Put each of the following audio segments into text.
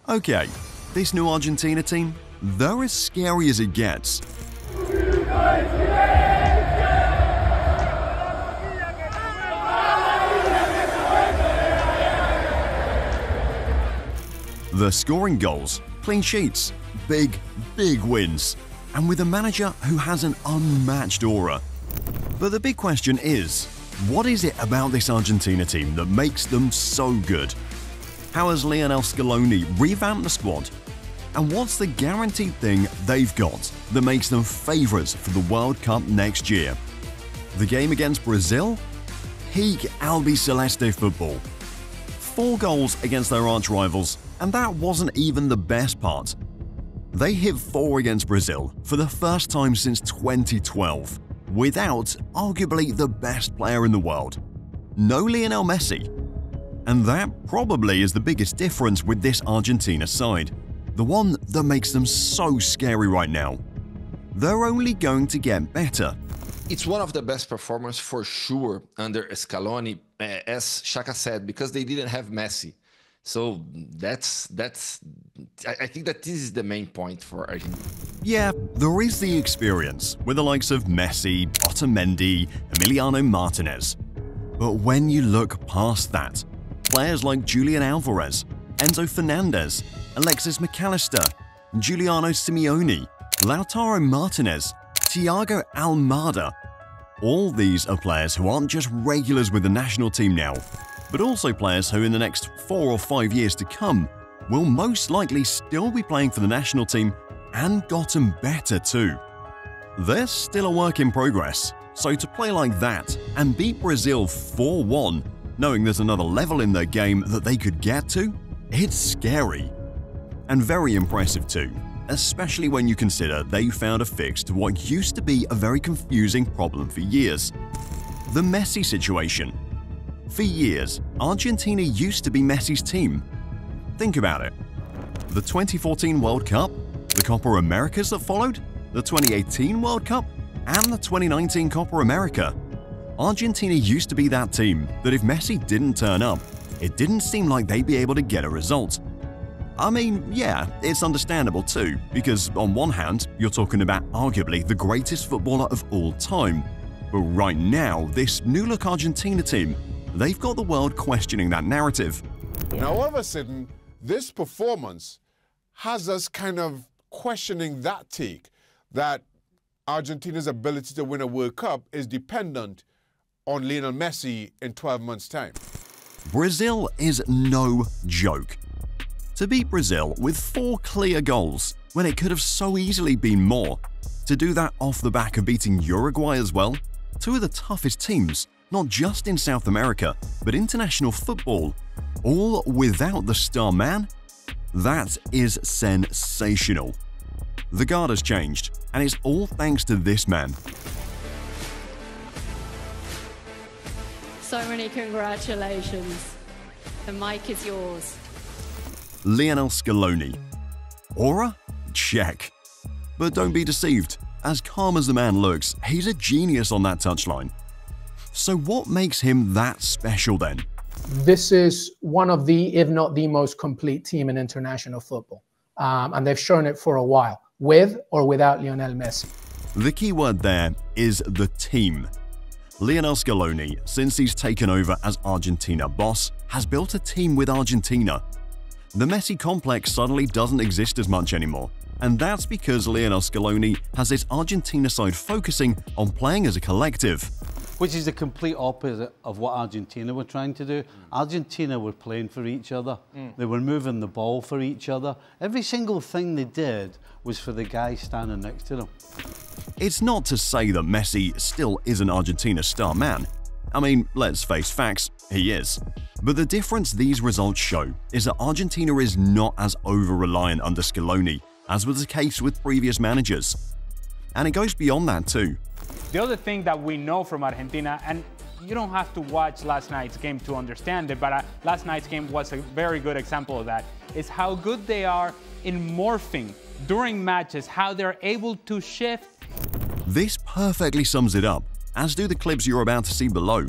Okay, this new Argentina team, they're as scary as it gets. They're scoring goals, clean sheets, big wins, and with a manager who has an unmatched aura. But the big question is, what is it about this Argentina team that makes them so good? How has Lionel Scaloni revamped the squad? And what's the guaranteed thing they've got that makes them favourites for the World Cup next year? The game against Brazil? Peak albiceleste football. 4 goals against their arch-rivals, and that wasn't even the best part. They hit 4 against Brazil for the first time since 2012, without arguably the best player in the world. No Lionel Messi. And that probably is the biggest difference with this Argentina side, the one that makes them so scary right now. They're only going to get better. It's one of the best performers for sure under Scaloni, as Shaka said, because they didn't have Messi. So I think that this is the main point for Argentina. Yeah, there is the experience with the likes of Messi, Otamendi, Emiliano Martinez. But when you look past that, players like Julian Alvarez, Enzo Fernandez, Alexis Mac Allister, Giuliano Simeone, Lautaro Martinez, Thiago Almada. All these are players who aren't just regulars with the national team now, but also players who in the next 4 or 5 years to come will most likely still be playing for the national team and gotten better too. They're still a work in progress, so to play like that and beat Brazil 4-1, knowing there's another level in their game that they could get to, it's scary. And very impressive too, especially when you consider they found a fix to what used to be a very confusing problem for years. The Messi situation. For years, Argentina used to be Messi's team. Think about it. The 2014 World Cup, the Copa Americas that followed, the 2018 World Cup, and the 2019 Copa America. Argentina used to be that team that if Messi didn't turn up, it didn't seem like they'd be able to get a result. I mean, yeah, it's understandable too, because on one hand, you're talking about arguably the greatest footballer of all time. But right now, this new-look Argentina team, they've got the world questioning that narrative. Now, all of a sudden, this performance has us kind of questioning that take, that Argentina's ability to win a World Cup is dependent on Lionel Messi in 12 months' time. Brazil is no joke. To beat Brazil with 4 clear goals when it could have so easily been more, to do that off the back of beating Uruguay as well, 2 of the toughest teams, not just in South America, but international football, all without the star man? That is sensational. The guard has changed, and it's all thanks to this man. So many congratulations. The mic is yours. Lionel Scaloni. Aura? Check. But don't be deceived. As calm as the man looks, he's a genius on that touchline. So what makes him that special then? This is one of the, if not the most complete team in international football. And they've shown it for a while, with or without Lionel Messi. The key word there is the team. Lionel Scaloni, since he's taken over as Argentina boss, has built a team with Argentina. The Messi complex suddenly doesn't exist as much anymore, and that's because Lionel Scaloni has his Argentina side focusing on playing as a collective. Which is the complete opposite of what Argentina were trying to do. Argentina were playing for each other. They were moving the ball for each other. Every single thing they did was for the guy standing next to them. It's not to say that Messi still isn't Argentina's star man. I mean, let's face facts, he is. But the difference these results show is that Argentina is not as over-reliant under Scaloni as was the case with previous managers. And it goes beyond that too. The other thing that we know from Argentina, and you don't have to watch last night's game to understand it, but last night's game was a very good example of that, is how good they are in morphing during matches, how they're able to shift. This perfectly sums it up, as do the clips you're about to see below.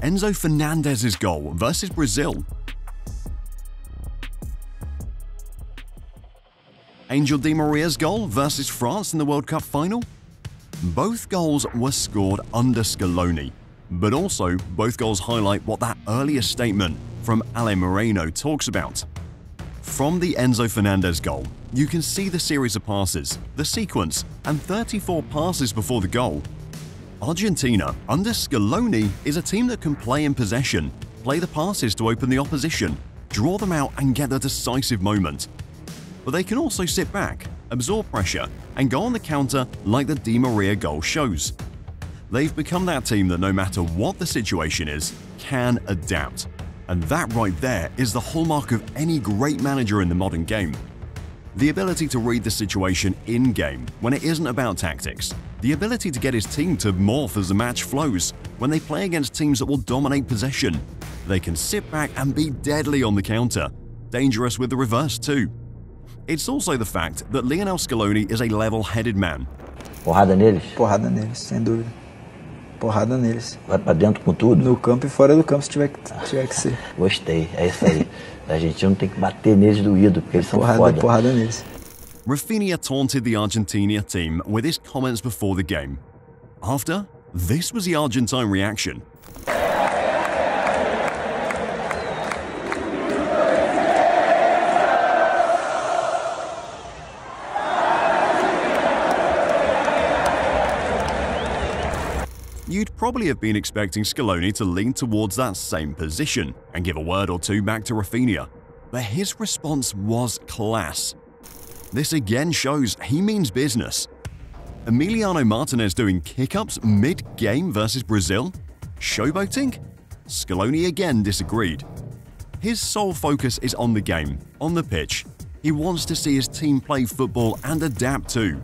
Enzo Fernandez's goal versus Brazil. Angel Di Maria's goal versus France in the World Cup final? Both goals were scored under Scaloni, but also both goals highlight what that earlier statement from Ale Moreno talks about. From the Enzo Fernandez goal, you can see the series of passes, the sequence, and 34 passes before the goal. Argentina, under Scaloni, is a team that can play in possession, play the passes to open the opposition, draw them out and get the decisive moment. But they can also sit back, absorb pressure, and go on the counter like the Di Maria goal shows. They've become that team that no matter what the situation is, can adapt. And that right there is the hallmark of any great manager in the modern game. The ability to read the situation in-game when it isn't about tactics. The ability to get his team to morph as the match flows when they play against teams that will dominate possession. They can sit back and be deadly on the counter, dangerous with the reverse too. It's also the fact that Lionel Scaloni is a level-headed man. Porrada neles? Porrada neles, sem dúvida. Porrada neles. Vai pra dentro com tudo? No campo e fora do campo, se tiver que ser. Gostei, é isso aí. A Argentina tem que bater neles doído, porque eles são foda. Porrada neles. Rafinha taunted the Argentina team with his comments before the game. After, this was the Argentine reaction. You'd probably have been expecting Scaloni to lean towards that same position and give a word or two back to Rafinha, but his response was class. This again shows he means business. Emiliano Martinez doing kick-ups mid-game versus Brazil? Showboating? Scaloni again disagreed. His sole focus is on the game, on the pitch. He wants to see his team play football and adapt too.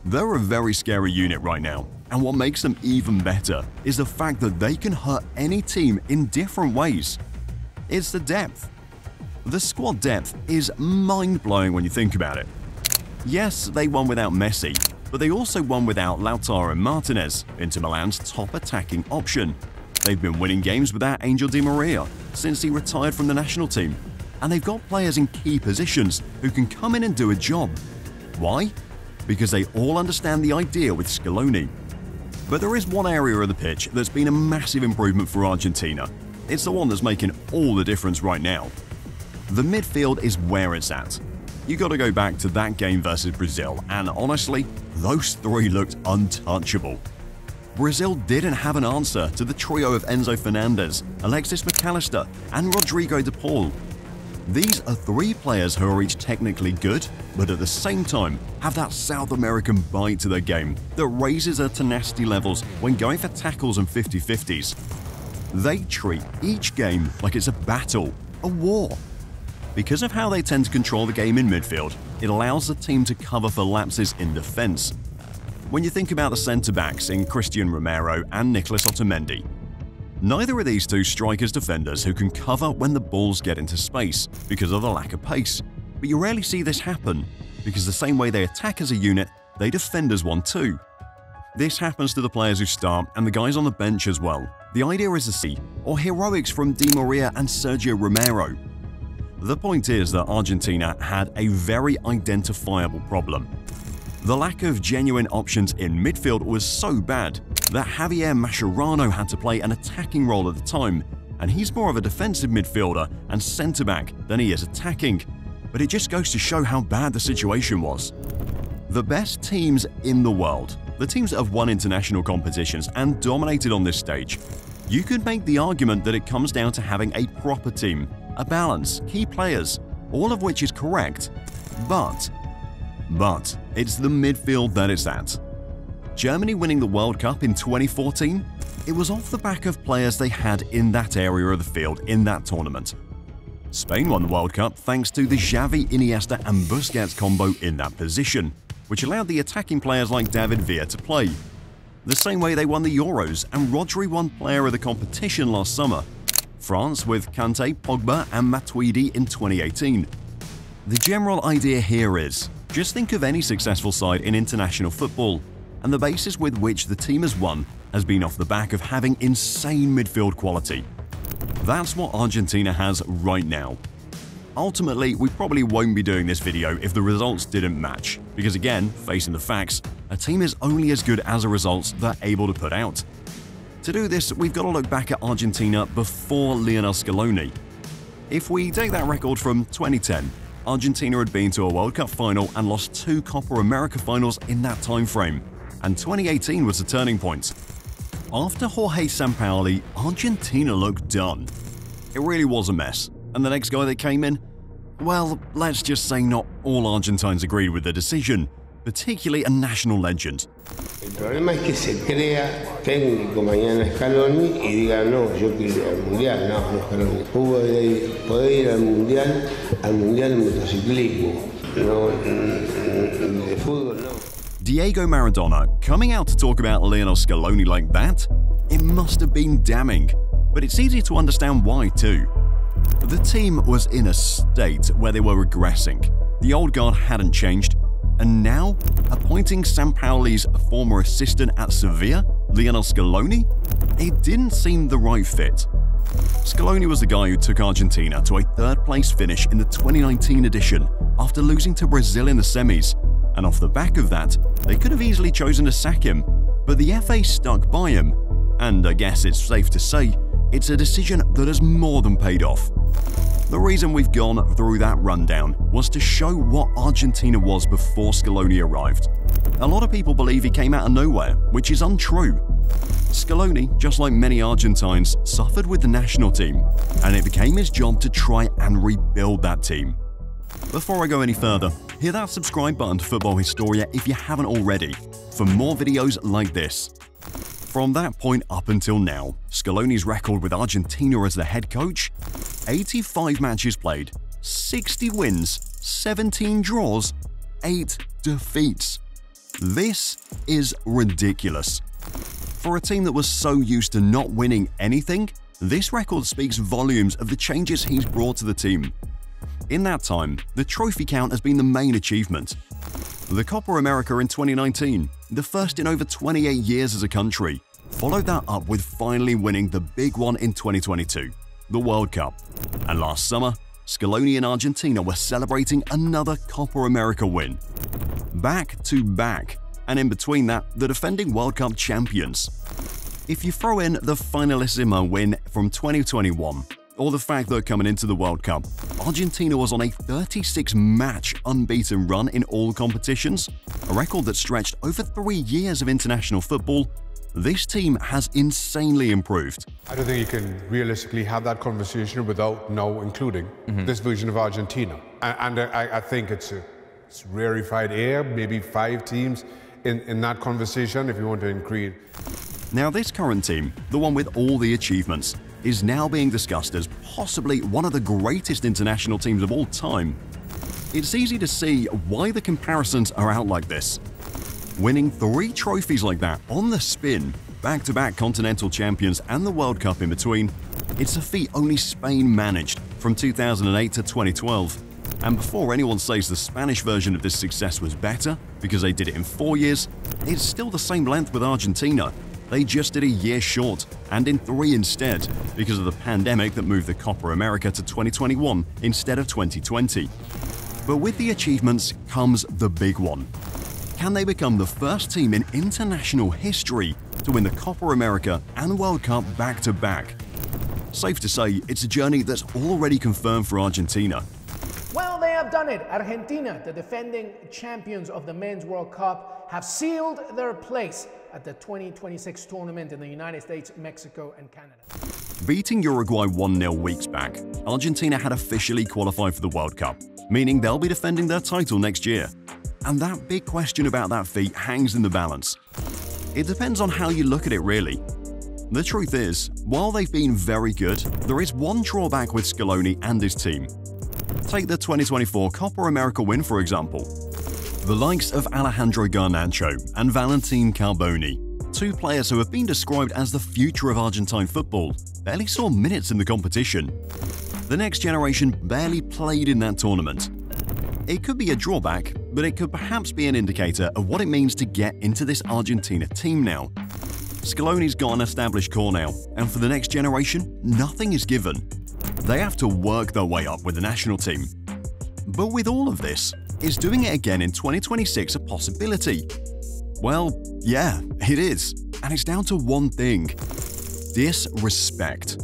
They're a very scary unit right now. And what makes them even better is the fact that they can hurt any team in different ways. It's the depth. The squad depth is mind-blowing when you think about it. Yes, they won without Messi, but they also won without Lautaro and Martinez, Inter Milan's top attacking option. They've been winning games without Angel Di Maria since he retired from the national team. And they've got players in key positions who can come in and do a job. Why? Because they all understand the idea with Scaloni. But there is one area of the pitch that's been a massive improvement for Argentina. It's the one that's making all the difference right now. The midfield is where it's at. You got to go back to that game versus Brazil, and honestly, those three looked untouchable. Brazil didn't have an answer to the trio of Enzo Fernandez, Alexis Mac Allister, and Rodrigo de Paul. These are three players who are each technically good, but at the same time have that South American bite to their game that raises their tenacity levels when going for tackles and 50-50s. They treat each game like it's a battle, a war. Because of how they tend to control the game in midfield, it allows the team to cover for lapses in defense. When you think about the centre-backs in Cristian Romero and Nicolas Otamendi, neither of these two strike as defenders who can cover when the balls get into space because of the lack of pace. But you rarely see this happen, because the same way they attack as a unit, they defend as one too. This happens to the players who start and the guys on the bench as well. The idea is to see, or heroics from Di Maria and Sergio Romero. The point is that Argentina had a very identifiable problem. The lack of genuine options in midfield was so bad that Javier Mascherano had to play an attacking role at the time, and he's more of a defensive midfielder and centre-back than he is attacking. But it just goes to show how bad the situation was. The best teams in the world, the teams that have won international competitions and dominated on this stage, you could make the argument that it comes down to having a proper team, a balance, key players, all of which is correct. But it's the midfield that it's at. Germany winning the World Cup in 2014? It was off the back of players they had in that area of the field in that tournament. Spain won the World Cup thanks to the Xavi, Iniesta and Busquets combo in that position, which allowed the attacking players like David Villa to play. The same way they won the Euros and Rodri won Player of the Competition last summer. France with Kante, Pogba and Matuidi in 2018. The general idea here is, just think of any successful side in international football, and the basis with which the team has won has been off the back of having insane midfield quality. That's what Argentina has right now. Ultimately, we probably won't be doing this video if the results didn't match, because again, facing the facts, a team is only as good as the results they're able to put out. To do this, we've got to look back at Argentina before Lionel Scaloni. If we take that record from 2010, Argentina had been to a World Cup final and lost 2 Copa America finals in that time frame, and 2018 was the turning point. After Jorge Sampaoli, Argentina looked done. It really was a mess, and the next guy that came in, well, let's just say not all Argentines agreed with the decision, particularly a national legend. El problema es que se crea técnico mañana Scaloni y diga no, yo quiero ir al mundial, no Scaloni. Poder ir al mundial en motociclismo, no de fútbol, no. Diego Maradona coming out to talk about Lionel Scaloni like that? It must have been damning, but it's easy to understand why too. The team was in a state where they were regressing. The old guard hadn't changed, and now appointing Sampaoli's former assistant at Sevilla, Lionel Scaloni? It didn't seem the right fit. Scaloni was the guy who took Argentina to a third-place finish in the 2019 edition after losing to Brazil in the semis, and off the back of that, they could have easily chosen to sack him, but the FA stuck by him, and I guess it's safe to say, it's a decision that has more than paid off. The reason we've gone through that rundown was to show what Argentina was before Scaloni arrived. A lot of people believe he came out of nowhere, which is untrue. Scaloni, just like many Argentines, suffered with the national team, and it became his job to try and rebuild that team. Before I go any further, hit that subscribe button to Football Historia if you haven't already, for more videos like this. From that point up until now, Scaloni's record with Argentina as the head coach? 85 matches played, 60 wins, 17 draws, 8 defeats. This is ridiculous. For a team that was so used to not winning anything, this record speaks volumes of the changes he's brought to the team. In that time, the trophy count has been the main achievement. The Copa America in 2019, the first in over 28 years as a country, followed that up with finally winning the big one in 2022, the World Cup. And last summer, Scaloni and Argentina were celebrating another Copa America win. Back to back, and in between that, the defending World Cup champions. If you throw in the Finalissima win from 2021, or the fact that coming into the World Cup, Argentina was on a 36-match unbeaten run in all competitions, a record that stretched over 3 years of international football, this team has insanely improved. I don't think you can realistically have that conversation without now including this version of Argentina. And I think it's rarefied air, maybe 5 teams in that conversation if you want to increase. Now this current team, the one with all the achievements, is now being discussed as possibly one of the greatest international teams of all time. It's easy to see why the comparisons are out like this. Winning 3 trophies like that on the spin, back-to-back continental champions and the World Cup in between, it's a feat only Spain managed from 2008 to 2012. And before anyone says the Spanish version of this success was better because they did it in 4 years, it's still the same length with Argentina. They just did a year short, and in 3 instead, because of the pandemic that moved the Copa America to 2021 instead of 2020. But with the achievements comes the big one. Can they become the first team in international history to win the Copa America and World Cup back-to-back? Safe to say, it's a journey that's already confirmed for Argentina. Well, they have done it. Argentina, the defending champions of the Men's World Cup, have sealed their place at the 2026 tournament in the United States, Mexico, and Canada. Beating Uruguay 1-0 weeks back, Argentina had officially qualified for the World Cup, meaning they'll be defending their title next year. And that big question about that feat hangs in the balance. It depends on how you look at it, really. The truth is, while they've been very good, there is one drawback with Scaloni and his team. Take the 2024 Copa America win, for example. The likes of Alejandro Garnacho and Valentin Carboni, 2 players who have been described as the future of Argentine football, barely saw minutes in the competition. The next generation barely played in that tournament. It could be a drawback, but it could perhaps be an indicator of what it means to get into this Argentina team now. Scaloni's got an established core now, and for the next generation, nothing is given. They have to work their way up with the national team. But with all of this, is doing it again in 2026 a possibility? Well, yeah, it is. And it's down to one thing: disrespect.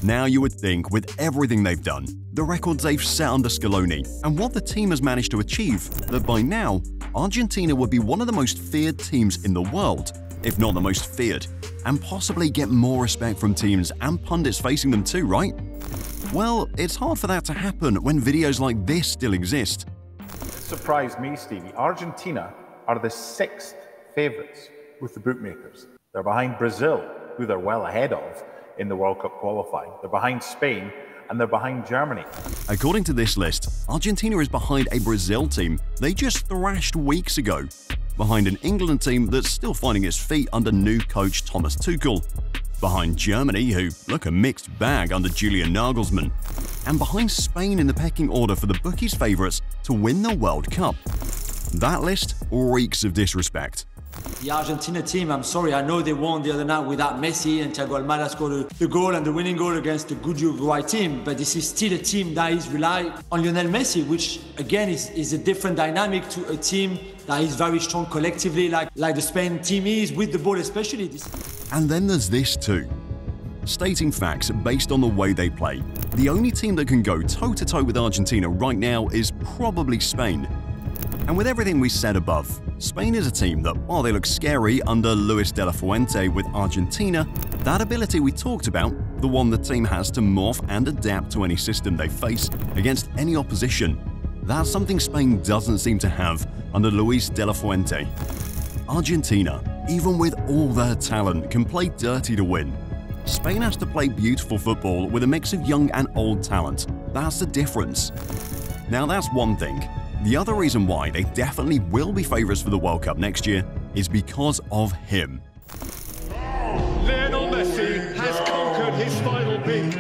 Now you would think with everything they've done, the records they've set under Scaloni, and what the team has managed to achieve, that by now, Argentina would be one of the most feared teams in the world, if not the most feared, and possibly get more respect from teams and pundits facing them too, right? Well, it's hard for that to happen when videos like this still exist. It surprised me, Stevie. Argentina are the 6th favourites with the bookmakers. They're behind Brazil, who they're well ahead of in the World Cup qualifying. They're behind Spain, and they're behind Germany. According to this list, Argentina is behind a Brazil team they just thrashed weeks ago, behind an England team that's still finding its feet under new coach Thomas Tuchel, behind Germany, who look a mixed bag under Julian Nagelsmann, and behind Spain in the pecking order for the bookies' favourites to win the World Cup. That list reeks of disrespect. The Argentina team, I'm sorry, I know they won the other night without Messi, and Thiago Almada scored the goal and the winning goal against the good Uruguay team, but this is still a team that is relying on Lionel Messi, which again is a different dynamic to a team that is very strong collectively, like the Spain team is, with the ball especially. And then there's this too. Stating facts based on the way they play, the only team that can go toe-to-toe with Argentina right now is probably Spain. And with everything we said above, Spain is a team that, while they look scary under Luis de la Fuente with Argentina, that ability we talked about, the one the team has to morph and adapt to any system they face against any opposition, that's something Spain doesn't seem to have under Luis de la Fuente. Argentina, even with all their talent, can play dirty to win. Spain has to play beautiful football with a mix of young and old talent. That's the difference. Now that's one thing. The other reason why they definitely will be favourites for the World Cup next year is because of him. Lionel Messi has conquered his final peak.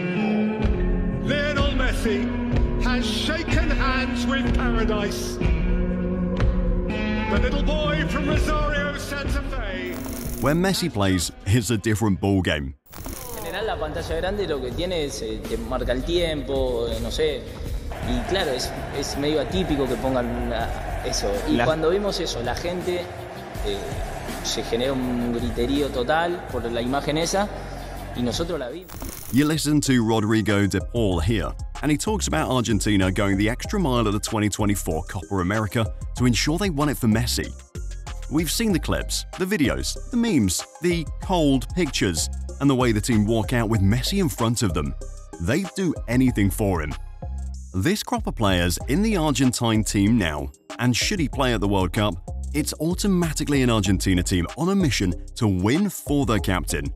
Lionel Messi has shaken hands with paradise. The little boy from Rosario, Santa Fe. When Messi plays, it's a different ballgame. En general, la pantalla grande lo que tiene es que marca el tiempo, no sé. Y claro, es medio atípico que pongan eso. Y cuando vimos eso, la gente se genera un griterío total por la imagen esa, y nosotros la vimos. You listen to Rodrigo de Paul here, and he talks about Argentina going the extra mile at the 2024 Copa America to ensure they won it for Messi. We've seen the clips, the videos, the memes, the cold pictures, and the way the team walk out with Messi in front of them. They'd do anything for him. This crop of players in the Argentine team now, and should he play at the World Cup, it's automatically an Argentina team on a mission to win for their captain.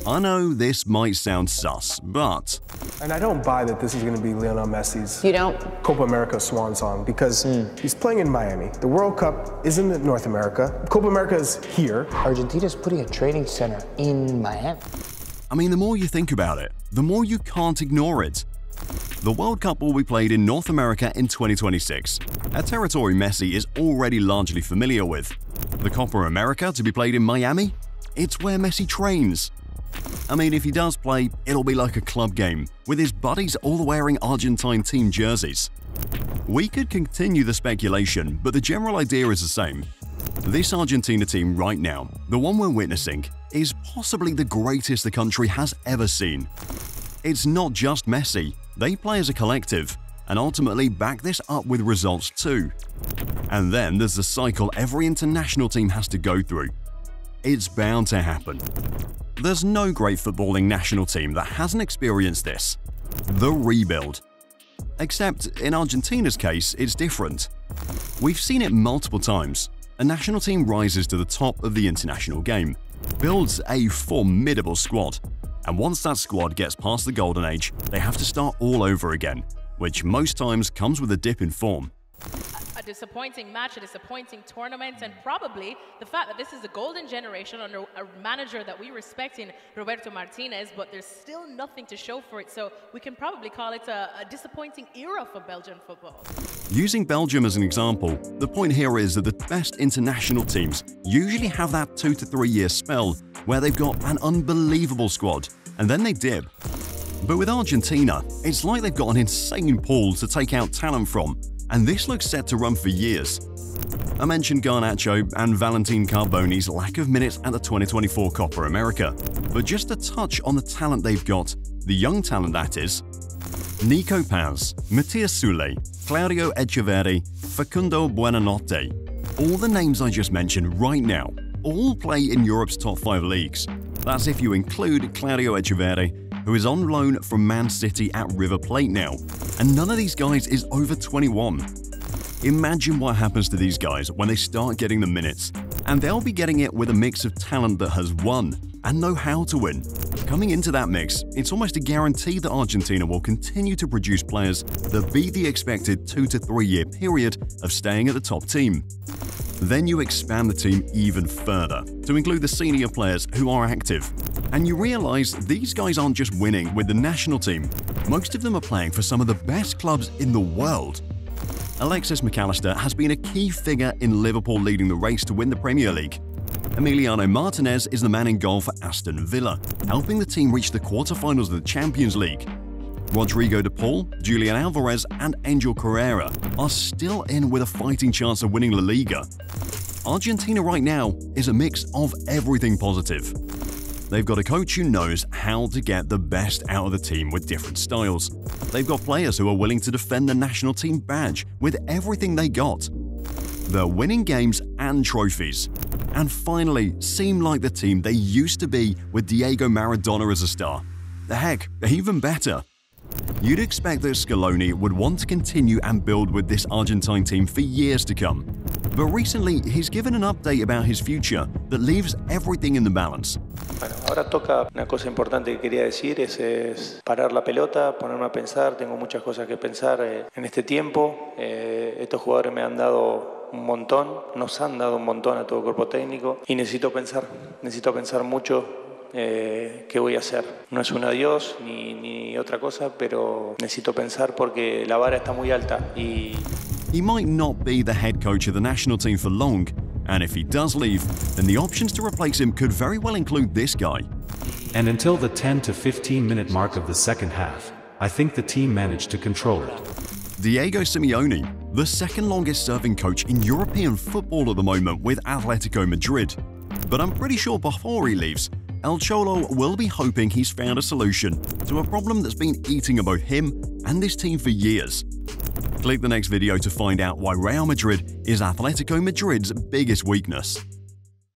I know this might sound sus, but... And I don't buy that this is going to be Lionel Messi's Copa America swan song, because he's playing in Miami. The World Cup isn't in North America. Copa America is here. Argentina's putting a training center in Miami. I mean, the more you think about it, the more you can't ignore it. The World Cup will be played in North America in 2026, a territory Messi is already largely familiar with. The Copa America to be played in Miami? It's where Messi trains. I mean, if he does play, it'll be like a club game, with his buddies all wearing Argentine team jerseys. We could continue the speculation, but the general idea is the same. This Argentina team right now, the one we're witnessing, is possibly the greatest the country has ever seen. It's not just Messi. They play as a collective, and ultimately back this up with results too. And then there's the cycle every international team has to go through. It's bound to happen. There's no great footballing national team that hasn't experienced this. The rebuild. Except in Argentina's case, it's different. We've seen it multiple times. A national team rises to the top of the international game, builds a formidable squad, and once that squad gets past the golden age, they have to start all over again, which most times comes with a dip in form. A disappointing match, a disappointing tournament, and probably the fact that this is a golden generation under a manager that we respect in Roberto Martinez, but there's still nothing to show for it, so we can probably call it a disappointing era for Belgian football. Using Belgium as an example, the point here is that the best international teams usually have that 2 to 3 year spell where they've got an unbelievable squad, and then they dip. But with Argentina, it's like they've got an insane pool to take out talent from, and this looks set to run for years. I mentioned Garnacho and Valentin Carboni's lack of minutes at the 2024 Copa America, but just a touch on the talent they've got, the young talent that is. Nico Paz, Matias Soule, Claudio Echeverri, Facundo Buenanotte. All the names I just mentioned right now all play in Europe's top 5 leagues. That's if you include Claudio Echeverri, who is on loan from Man City at River Plate now, and none of these guys is over 21. Imagine what happens to these guys when they start getting the minutes, and they'll be getting it with a mix of talent that has won and know how to win. Coming into that mix, it's almost a guarantee that Argentina will continue to produce players that beat the expected 2 to 3 year period of staying at the top team. Then you expand the team even further to include the senior players who are active. And you realize these guys aren't just winning with the national team. Most of them are playing for some of the best clubs in the world. Alexis Mac Allister has been a key figure in Liverpool leading the race to win the Premier League. Emiliano Martinez is the man in goal for Aston Villa, helping the team reach the quarter-finals of the Champions League. Rodrigo de Paul, Julian Alvarez and Angel Correa are still in with a fighting chance of winning La Liga. Argentina right now is a mix of everything positive. They've got a coach who knows how to get the best out of the team with different styles. They've got players who are willing to defend the national team badge with everything they got. They're winning games and trophies. And finally, seem like the team they used to be with Diego Maradona as a star. Heck, even better. You'd expect that Scaloni would want to continue and build with this Argentine team for years to come. But recently, he's given an update about his future that leaves everything in the balance. Bueno, ahora toca una cosa importante que quería decir es parar la pelota, ponerme a pensar. Tengo muchas cosas que pensar en este tiempo. Estos jugadores me han dado un montón, nos han dado un montón a todo el cuerpo técnico y necesito pensar mucho qué voy a hacer. No es un adiós ni otra cosa, pero necesito pensar porque la vara está muy alta y... He might not be the head coach of the national team for long, and if he does leave, then the options to replace him could very well include this guy. And until the 10 to 15 minute mark of the second half, I think the team managed to control it. Diego Simeone, the second longest serving coach in European football at the moment with Atletico Madrid. But I'm pretty sure before he leaves, El Cholo will be hoping he's found a solution to a problem that's been eating at both him and his team for years. Click the next video to find out why Real Madrid is Atletico Madrid's biggest weakness.